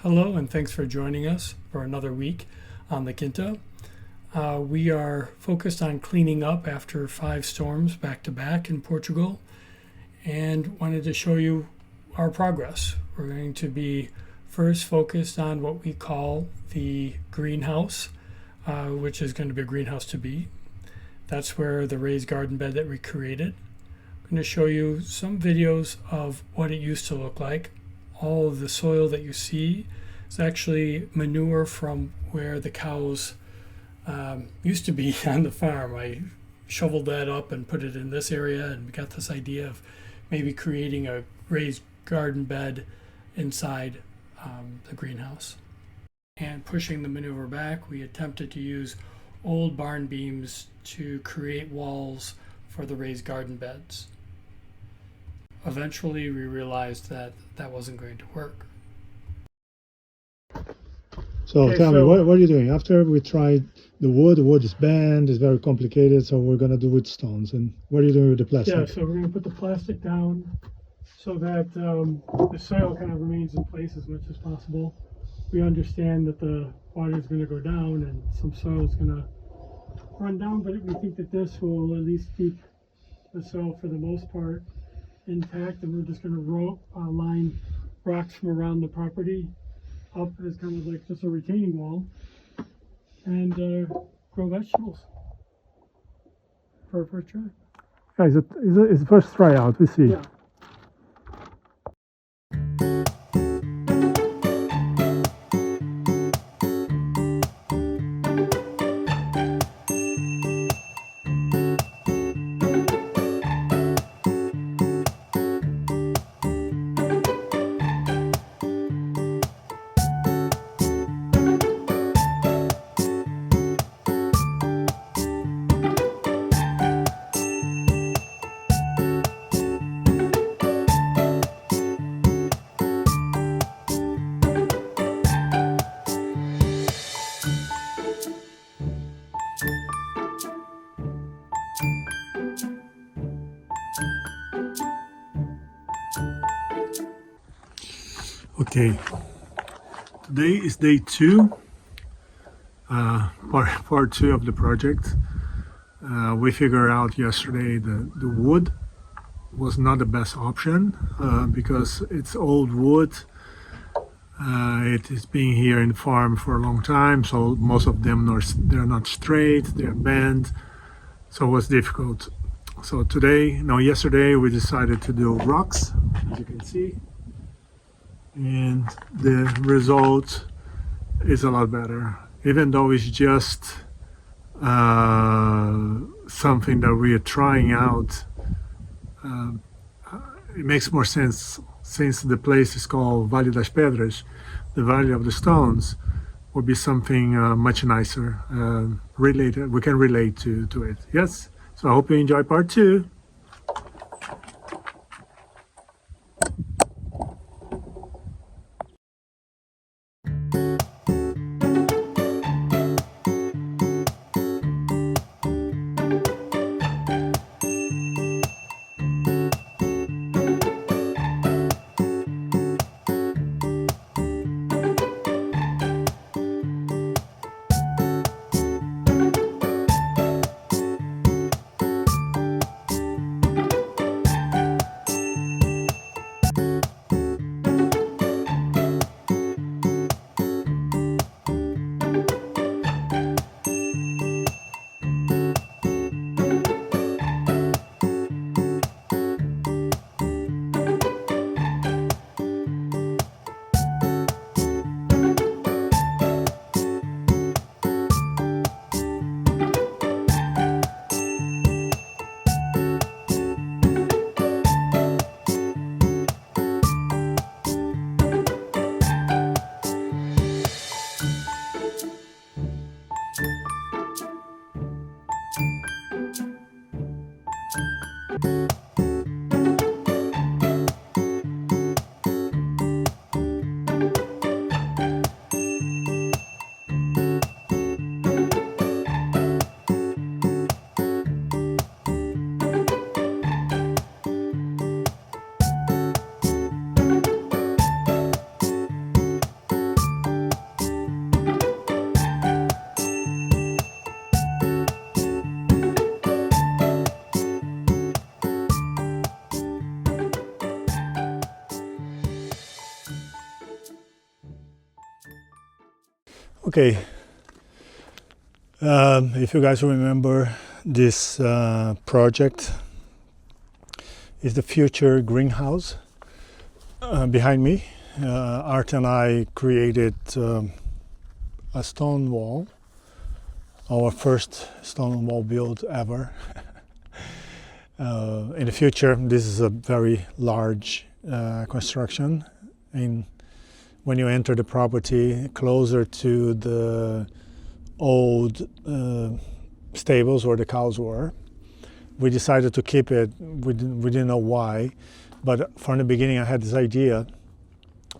Hello, and thanks for joining us for another week on the Quinta. We are focused on cleaning up after 5 storms back to back in Portugal and wanted to show you our progress. We're going to be first focused on what we call the greenhouse, which is going to be a greenhouse to be. That's where the raised garden bed that we created. I'm going to show you some videos of what it used to look like. All of the soil that you see is actually manure from where the cows used to be on the farm. I shoveled that up and put it in this area, and we got this idea of maybe creating a raised garden bed inside the greenhouse. And pushing the manure back, we attempted to use old barn beams to create walls for the raised garden beds. Eventually, we realized that that wasn't going to work. So tell me, what are you doing? After we tried the wood is bent, it's very complicated, so we're going to do with stones. And what are you doing with the plastic? Yeah, so we're going to put the plastic down so that the soil kind of remains in place as much as possible. We understand that the water is going to go down and some soil is going to run down, but we think that this will at least keep the soil for the most part intact, and we're just going to line rocks from around the property up as kind of like just a retaining wall and grow vegetables for our first try. Guys, it's the first tryout, we see. Yeah. Okay, today is day 2, part 2 of the project. We figured out yesterday that the wood was not the best option because it's old wood. It has been here in the farm for a long time, so most of them they're not straight, they're bent, so it was difficult. So yesterday we decided to do rocks, as you can see. And the result is a lot better, even though it's just something that we are trying out. It makes more sense since the place is called Vale das Pedras, the Valley of the Stones, would be something much nicer, related. We can relate to it. Yes, so I hope you enjoy part 2. Okay, if you guys remember, this project is the future greenhouse behind me. Art and I created a stone wall, our first stone wall build ever. In the future, this is a very large construction, and when you enter the property closer to the old stables where the cows were, we decided to keep it. We didn't know why, but from the beginning I had this idea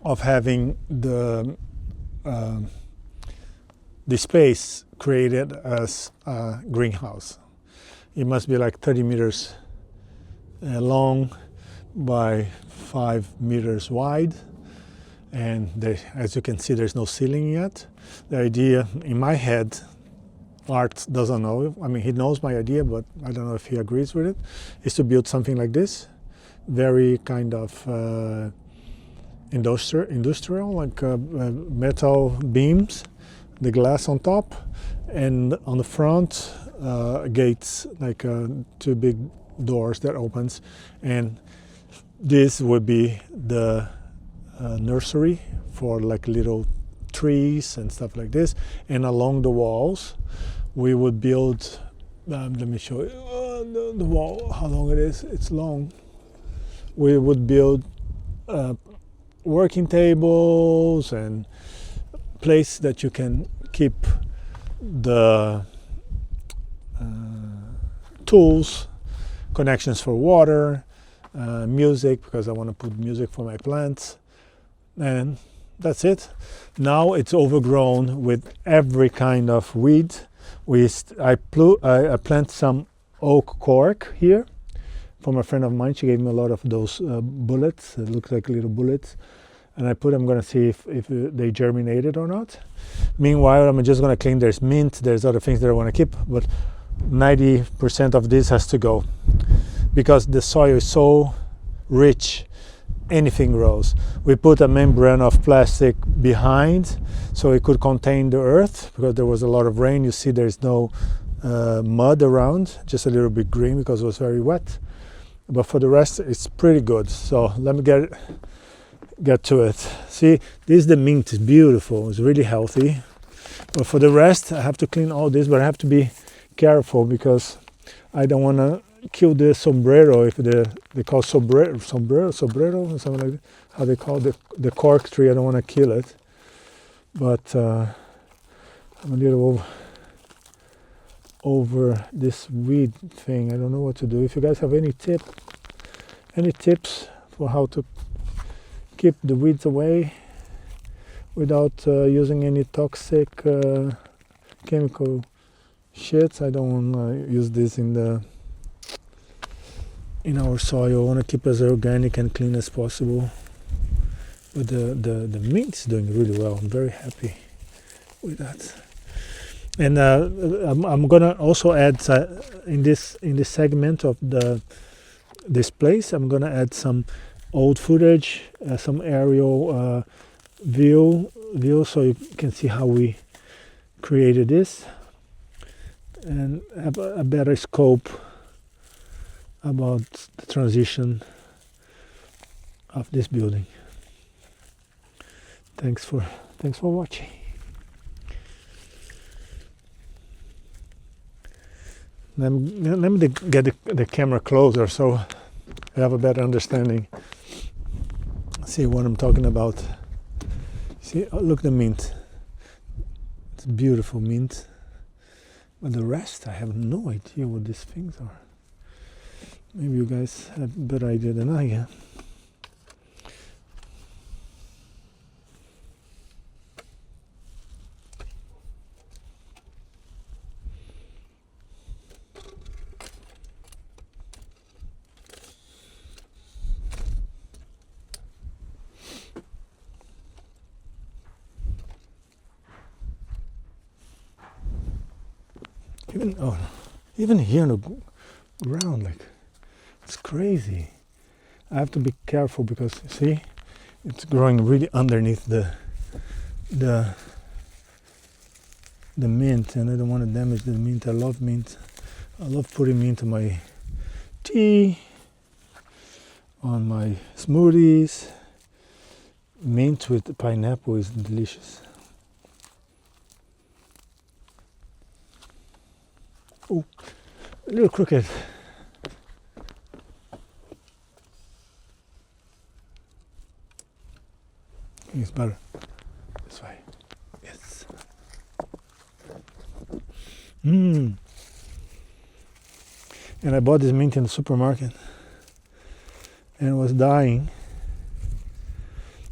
of having the space created as a greenhouse. It must be like 30 meters long by 5 meters wide, and as you can see, there's no ceiling yet. The idea in my head, Art doesn't know, I mean he knows my idea, but I don't know if he agrees with it, is to build something like this, very kind of industrial, like metal beams, the glass on top, and on the front gates, like 2 big doors that opens, and this would be the nursery for like little trees and stuff like this. And along the walls we would build, let me show you the wall, how long it is. It's long. We would build working tables and place that you can keep the tools, connections for water, music, because I want to put music for my plants, and that's it. Now it's overgrown with every kind of weed. I plant some oak cork here from a friend of mine. She gave me a lot of those bullets. It looks like little bullets, and I'm going to see if they germinated or not. Meanwhile, I'm just going to clean. There's mint, there's other things that I want to keep, but 90% of this has to go because the soil is so rich, anything grows. We put a membrane of plastic behind so it could contain the earth because there was a lot of rain. You see there's no mud around, just a little bit green because it was very wet, but for the rest it's pretty good. So let me get to it. See, this is the mint. It's beautiful, it's really healthy, but for the rest I have to clean all this, but I have to be careful because I don't want to kill the sombrero, if they call sombrero or something like that, how they call the cork tree. I don't want to kill it, but I'm a little over this weed thing. I don't know what to do. If you guys have any tips for how to keep the weeds away without using any toxic chemical shit. I don't want to use this in our soil. I want to keep as organic and clean as possible. But the mint's doing really well. I'm very happy with that. And I'm gonna also add in this segment of this place, I'm gonna add some old footage, some aerial view, so you can see how we created this and have a better scope about the transition of this building. Thanks for watching. Let me get the camera closer so I have a better understanding. See what I'm talking about. See, look, the mint. It's beautiful mint. But the rest, I have no idea what these things are. Maybe you guys have a better idea than I have. Even here on the ground, like, it's crazy. I have to be careful because, see, it's growing really underneath the the mint, and I don't want to damage the mint. I love mint. I love putting mint on my tea, on my smoothies. Mint with pineapple is delicious. Oh, a little crooked. It's better this way. Yes. And I bought this mint in the supermarket and it was dying,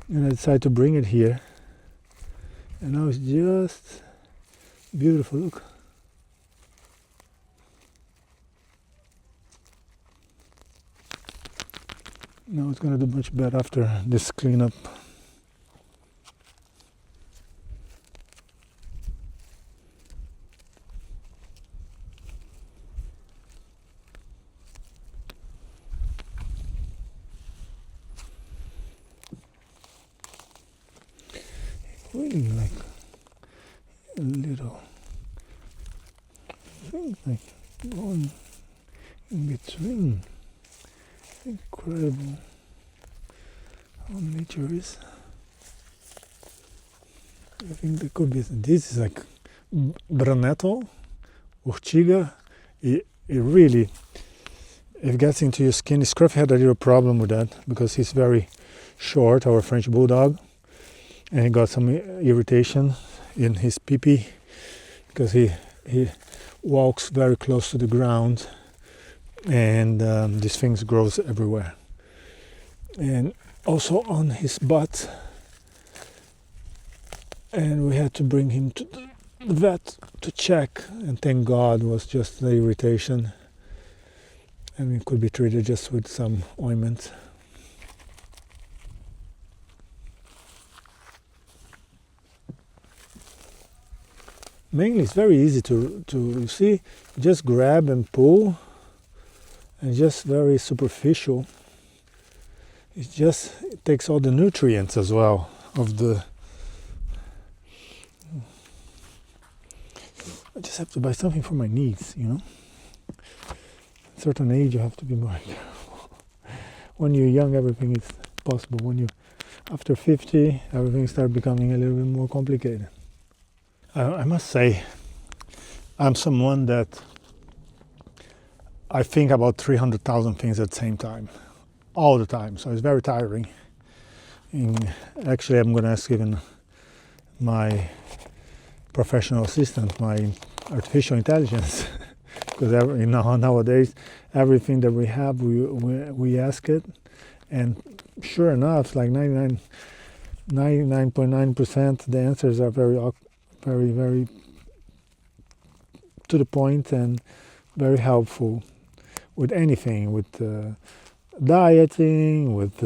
and I decided to bring it here, and now it's just beautiful. Look. Now it's gonna do much better after this cleanup. Really like little things like going in between. Incredible how nature is. I think there could be, this is like Branetto, Urtiga. It really, it gets into your skin. Scruff had a little problem with that because he's very short, our French bulldog, and he got some irritation in his pee-pee because he walks very close to the ground, and these things grows everywhere, and also on his butt, and we had to bring him to the vet to check, and thank God it was just the irritation, and it could be treated just with some ointment. Mainly it's very easy to you see, just grab and pull, and just very superficial. It takes all the nutrients as well of the. I just have to buy something for my knees, you know. At a certain age you have to be more careful. When you're young everything is possible. When you after 50 everything starts becoming a little bit more complicated. I must say I'm someone that I think about 300,000 things at the same time, all the time. So it's very tiring. And actually, I'm going to ask even my professional assistant, my artificial intelligence, because nowadays everything that we have, we ask it, and sure enough, like 99.9%, the answers are very, very to the point and very helpful. With anything, with dieting, with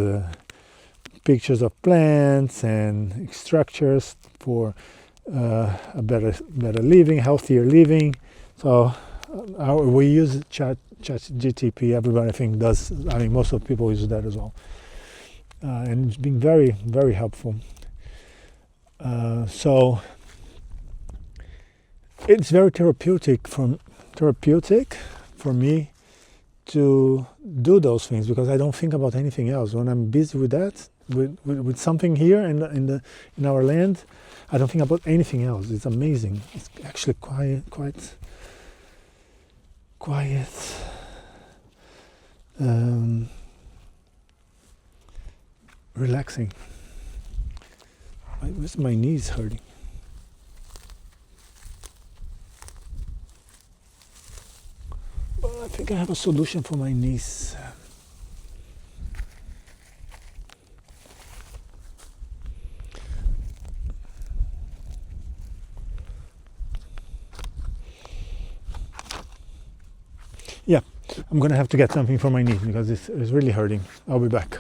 pictures of plants and structures for a better living, healthier living. So we use ChatGPT. Everybody I think does. I mean, most of the people use that as well, and it's been very, very helpful. So it's very therapeutic for me to do those things, because I don't think about anything else. When I'm busy with that, with something here in our land, I don't think about anything else. It's amazing. It's actually quite relaxing. My knees hurting. I think I have a solution for my knees. Yeah, I'm gonna have to get something for my knee because it's really hurting. I'll be back.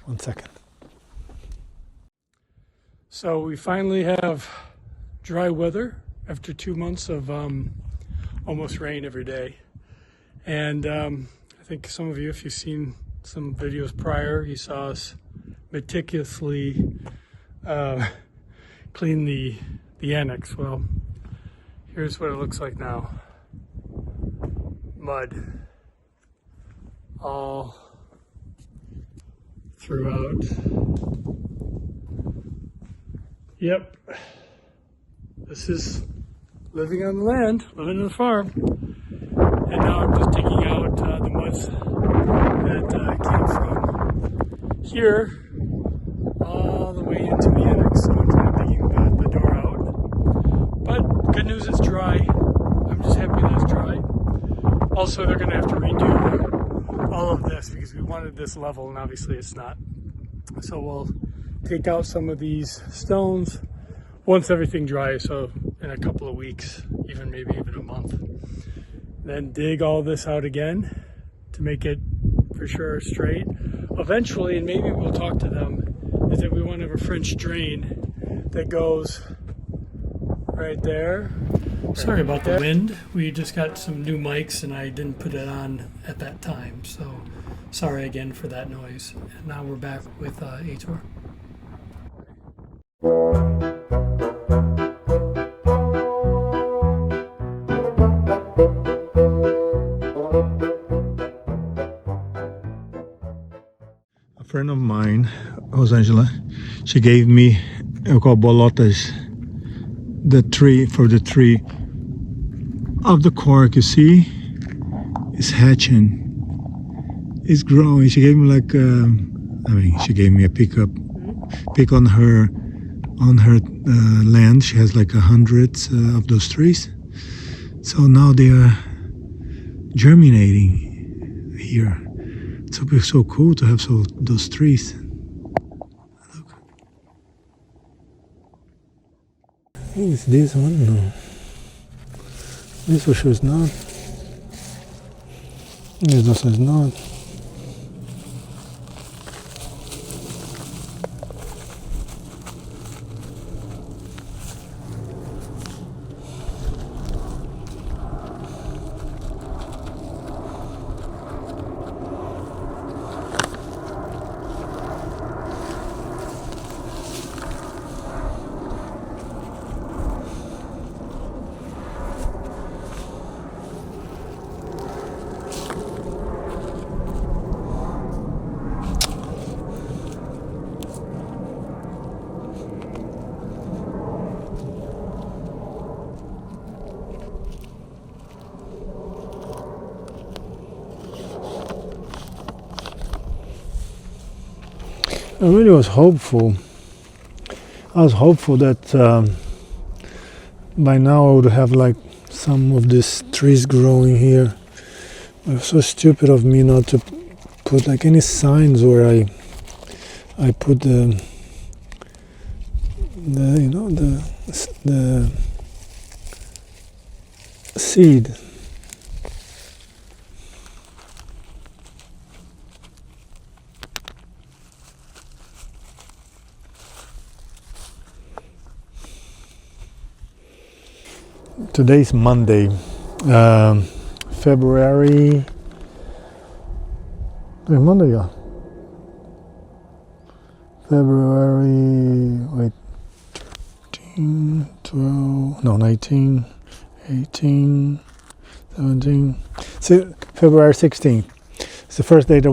1 second. So we finally have dry weather after 2 months of almost rain every day. And I think some of you, if you've seen some videos prior, you saw us meticulously clean the annex. Well, Here's what it looks like now. Mud all throughout. Yep. This is living on the land, living on the farm. And now I'm just digging out the muds that came from here all the way into the attic. So I'm kind of digging the door out. But good news, it's dry. I'm just happy that it's dry. Also, they're going to have to redo all of this because we wanted this level, and obviously it's not. So we'll take out some of these stones once everything dries, so in a couple of weeks, maybe even a month. Then dig all this out again to make it for sure straight. Eventually, and maybe we'll talk to them, is that we want to have a French drain that goes right there. Sorry about the wind. We just got some new mics and I didn't put it on at that time. So sorry again for that noise. And now we're back with Aitor. A friend of mine, Rosângela, she gave me, eu call bolotas, the tree of the cork, you see, is hatching, it's growing. She gave me like, she gave me a pick on her land. She has like 100 of those trees. So now they are germinating here. It's so cool to have those trees. Look. Is this one? No. This for sure is not. This also is not. I really was hopeful. I was hopeful that by now I would have like some of these trees growing here. It was so stupid of me not to put like any signs where I put the seed. Today's Monday, February. Monday, yeah. February. Wait, 13, 12. No, 19, 18, 17. So February 16th. It's the first day that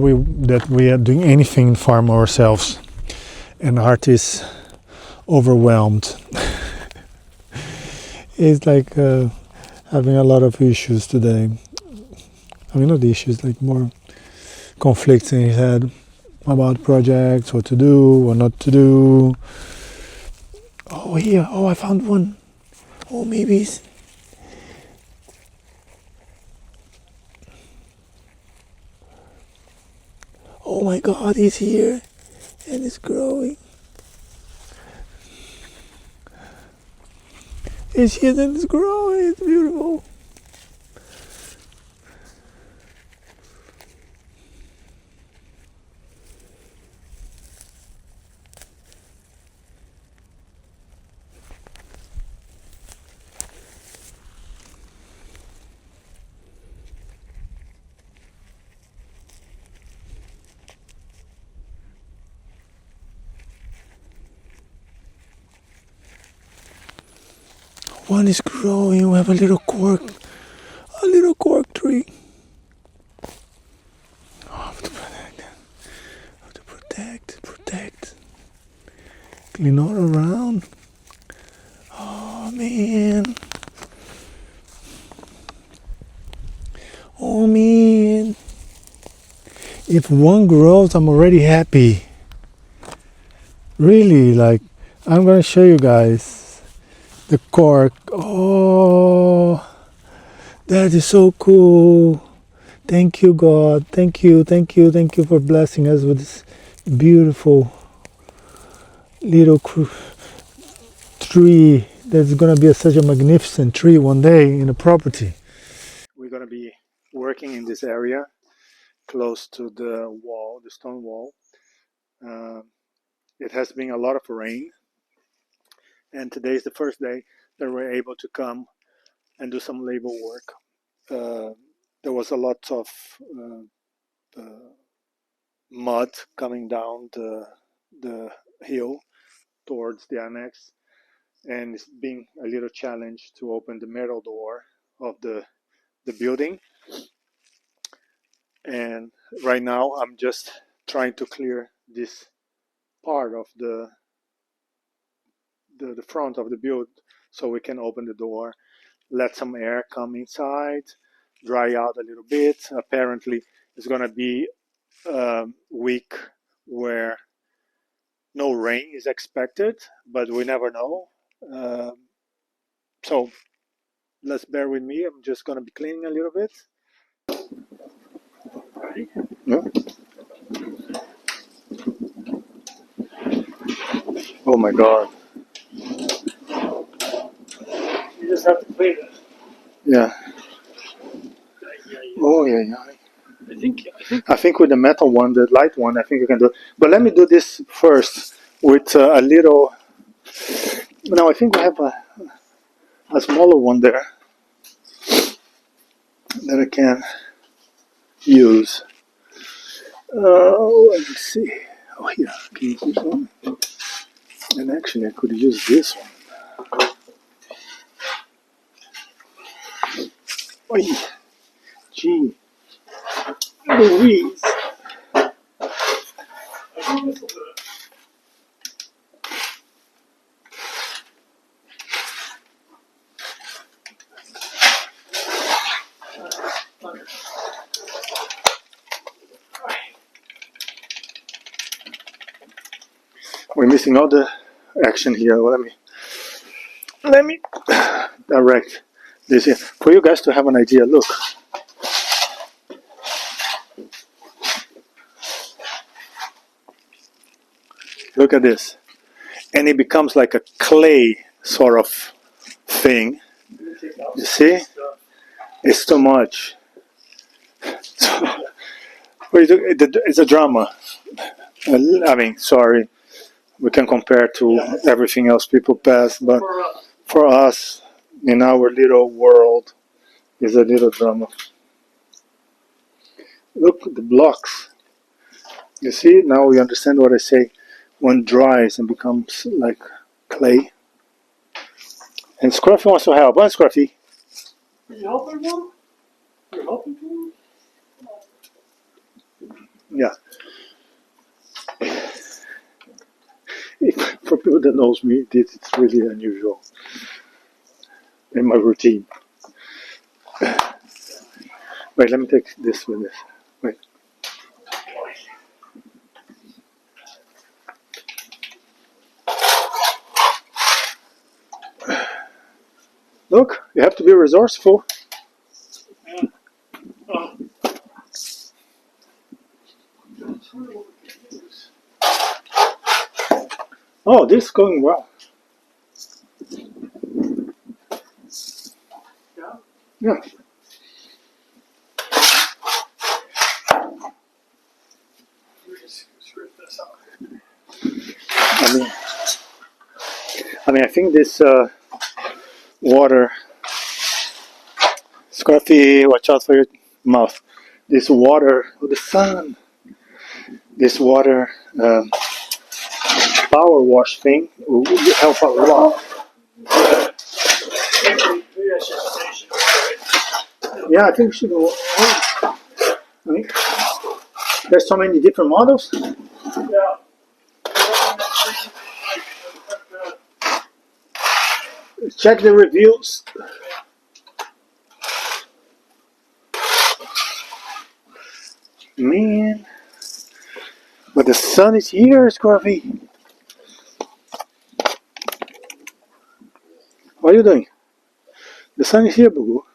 we are doing anything in farm ourselves, and Art is overwhelmed. It's like having a lot of issues today. I mean, not issues, like more conflicts in his head about projects, what to do, what not to do. Oh, here. Oh, I found one. Oh, maybe it's... Oh my God, he's here and it's growing. It's here and it's growing. It's beautiful. one is growing. We have a little cork tree. Oh, I have to protect it. I have to protect. Clean all around. Oh man. Oh man. If one grows, I'm already happy. Really, like, I'm gonna show you guys the cork. Oh, that is so cool. Thank you, God. Thank you for blessing us with this beautiful little tree that's gonna be such a magnificent tree one day in a property. We're gonna be working in this area close to the wall, the stone wall. It has been a lot of rain, and today is the first day that we're able to come and do some labor work. There was a lot of mud coming down the hill towards the annex, and it's been a little challenge to open the metal door of the building. And right now I'm just trying to clear this part of the front of the build so we can open the door, let some air come inside, dry out a little bit. Apparently it's going to be a week where no rain is expected, but we never know. So let's bear with me. I'm just going to be cleaning a little bit. Yeah. Oh my God. You just have to clean it. Yeah. Oh yeah. I think with the metal one, the light one, I think you can do it. But let me do this first with a little. No, I think we have a smaller one there that I can use. Let me see. Oh, here. Can you use one? And actually, I could use this one. Oi, gee, Louise. We're missing all the action here. Well, let me direct this here for you guys to have an idea. Look at this, and it becomes like a clay sort of thing. You see, it's too much. It's a drama. I mean, sorry, we can compare to everything else people pass, but for us, in our little world, is a little drama. Look at the blocks. You see, now we understand what I say. When dries and becomes like clay. And Scruffy wants to help. Huh, Scruffy? Are you helping him? You're helping him? Yeah. For people that knows me, this is really unusual in my routine. Wait, let me take this with this. Wait. Look, you have to be resourceful. Yeah. Oh, this is going well. Yeah? Yeah. We just script this out. I mean, I think this water, Scruffy, watch out for your mouth. This water, the sun, this water power wash thing will help a lot. Yeah, I think we should go. I mean, there's so many different models. Yeah. Check the reviews. Man, but the sun is here, Scruffy. What are you doing? The sun is here, Boo Boo.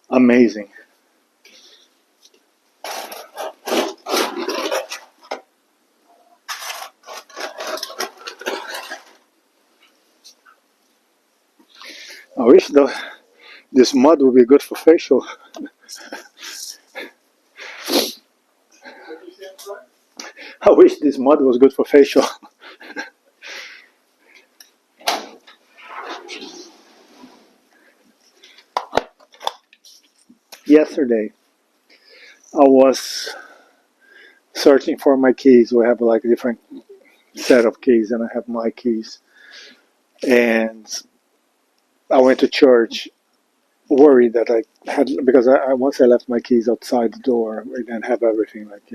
Amazing. I wish this mud would be good for facial. I wish this mud was good for facial. Yesterday, I was searching for my keys. We have like a different set of keys, and I have my keys. And I went to church, worried that I had because once I left my keys outside the door, I didn't have everything like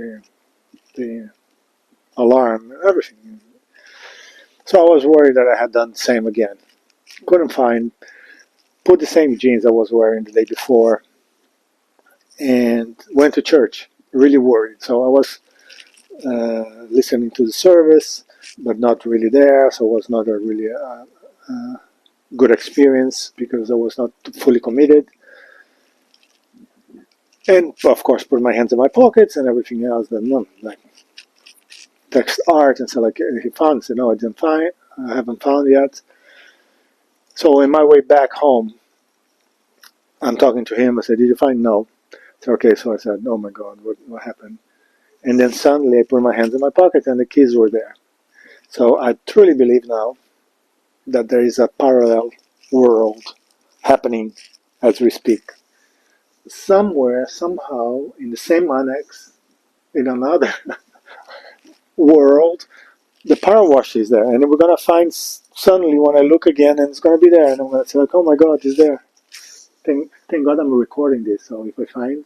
the alarm, everything. So I was worried that I had done the same again. Couldn't put the same jeans I was wearing the day before, and went to church. Really worried. So I was listening to the service, but not really there. So it was not a really good experience because I was not fully committed. And of course, put my hands in my pockets and everything else. Then like text Art and say like he found. I said no, I didn't find. I haven't found yet. So in my way back home, I'm talking to him. I said, "Did you find?" No. So okay. So I said, "Oh my God, what happened?" And then suddenly I put my hands in my pocket and the keys were there. So I truly believe now that there is a parallel world happening as we speak. Somewhere, somehow, in the same annex, in another world, the power wash is there. And we're going to find suddenly when I look again and it's going to be there. And I'm going to say, like, oh my God, it's there. Thank God I'm recording this. So if I find.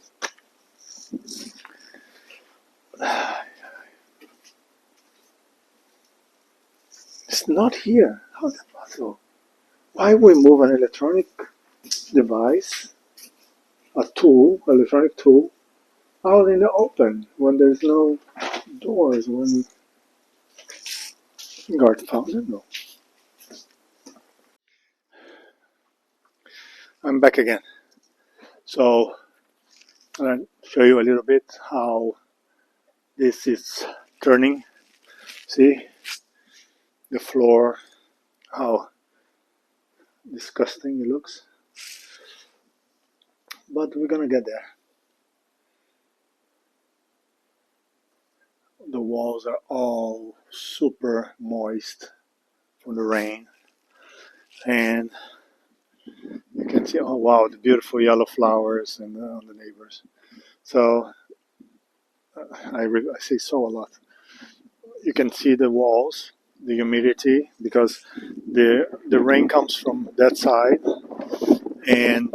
It's not here. How is that possible? Why we move an electronic device, a tool, electronic tool, out in the open when there's no doors? When guard found it? No. I'm back again. So I'll show you a little bit how this is turning. See the floor, how disgusting it looks. But we're gonna get there. The walls are all super moist from the rain. And you can see, oh wow, the beautiful yellow flowers and on the neighbors. So I see so a lot. You can see the walls, the humidity, because the rain comes from that side and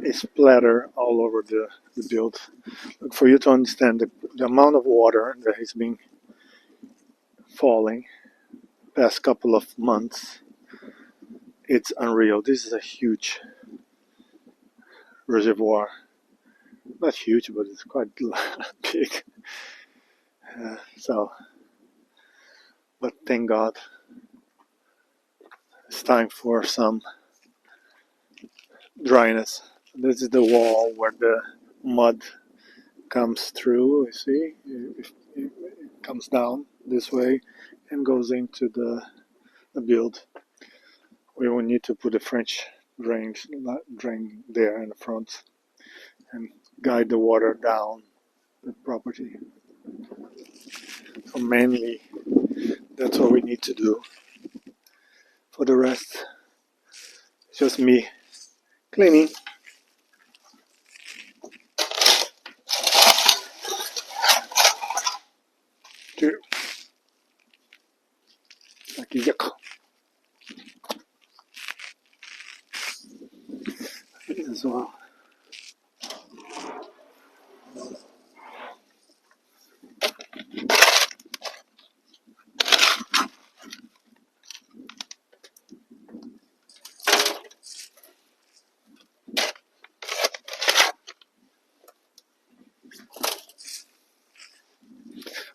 it splatter all over the build. For you to understand the amount of water that has been falling past couple of months, it's unreal. This is a huge reservoir. Not huge, but it's quite big. But thank God, it's time for some dryness. This is the wall where the mud comes through. You see, it comes down this way and goes into the build. We will need to put a French drain there in the front and guide the water down the property. So mainly, that's what we need to do. For the rest, it's just me cleaning. Like yuck.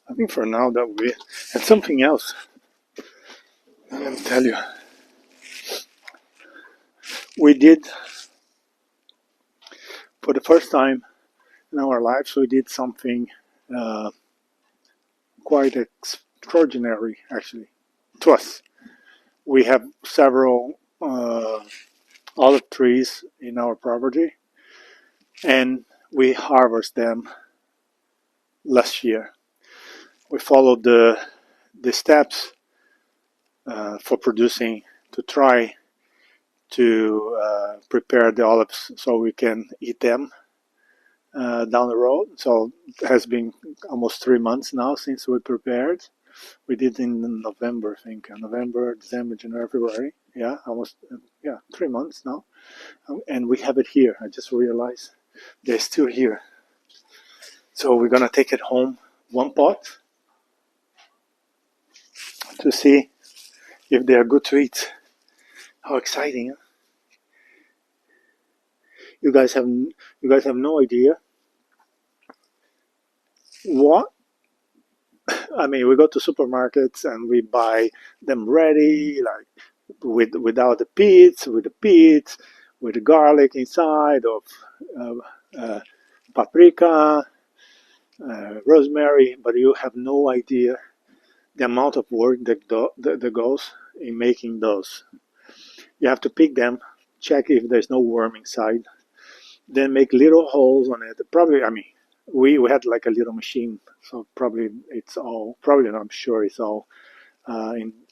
I think for now that we and something else I'm gonna tell you. We did for the first time in our lives we did something uh, quite extraordinary actually to us. We have several olive trees in our property and we harvest them last year. We followed the steps for producing to try to prepare the olives so we can eat them down the road. So it has been almost 3 months now since we prepared. We did in November, I think. November, December, January, February. Yeah, almost, yeah, 3 months now. And we have it here. I just realized they're still here. So we're going to take it home, one pot, to see if they are good to eat. How exciting, huh? You guys have no idea what. I mean, we go to supermarkets and we buy them ready, like without the pits, with the pits, with the garlic inside of uh, paprika, rosemary. But you have no idea the amount of work that goes in making those. You have to pick them, check if there's no worm inside, then make little holes on it. Probably, I mean, we had like a little machine, so probably it's all, probably I'm sure it's all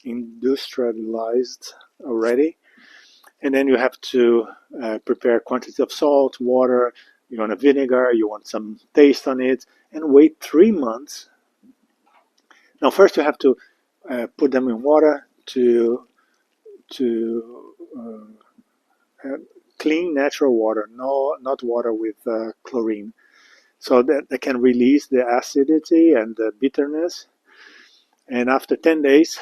industrialized already. And then you have to prepare quantities of salt, water, you want a vinegar, you want some taste on it, and wait 3 months. Now, first you have to put them in water to clean natural water, no, not water with chlorine, so that they can release the acidity and the bitterness. And after 10 days,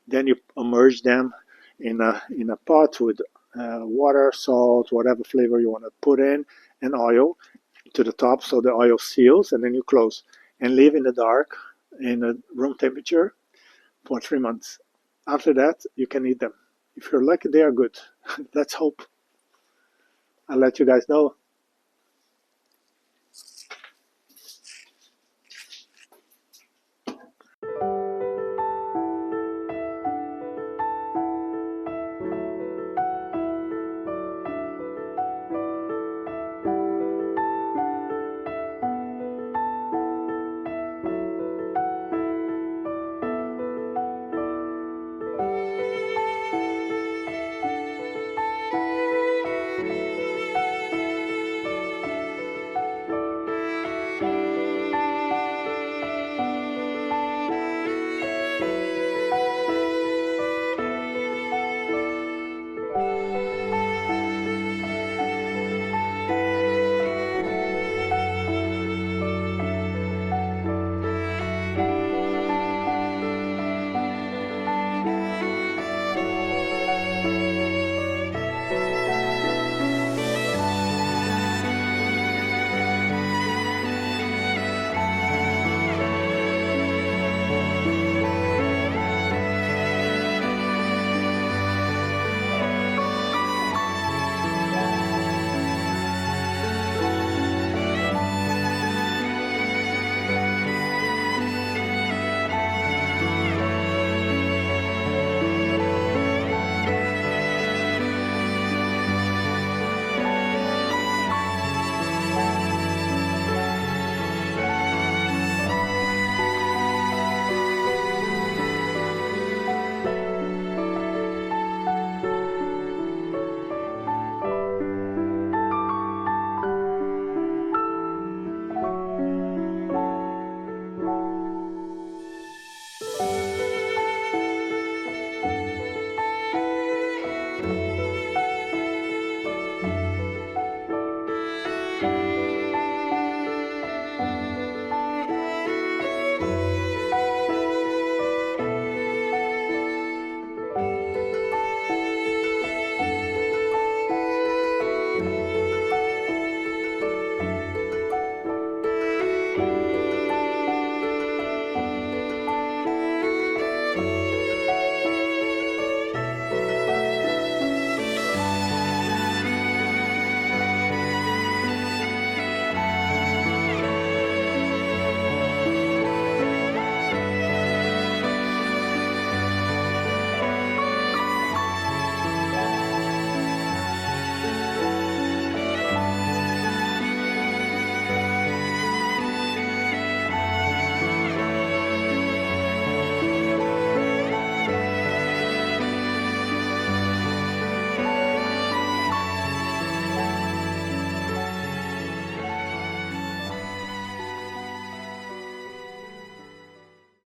then you immerse them in a pot with water, salt, whatever flavor you want to put in, and oil to the top so the oil seals, and then you close and leave in the dark in a room temperature for 3 months. After that, you can eat them. If you're lucky, they are good. Let's hope. I'll let you guys know.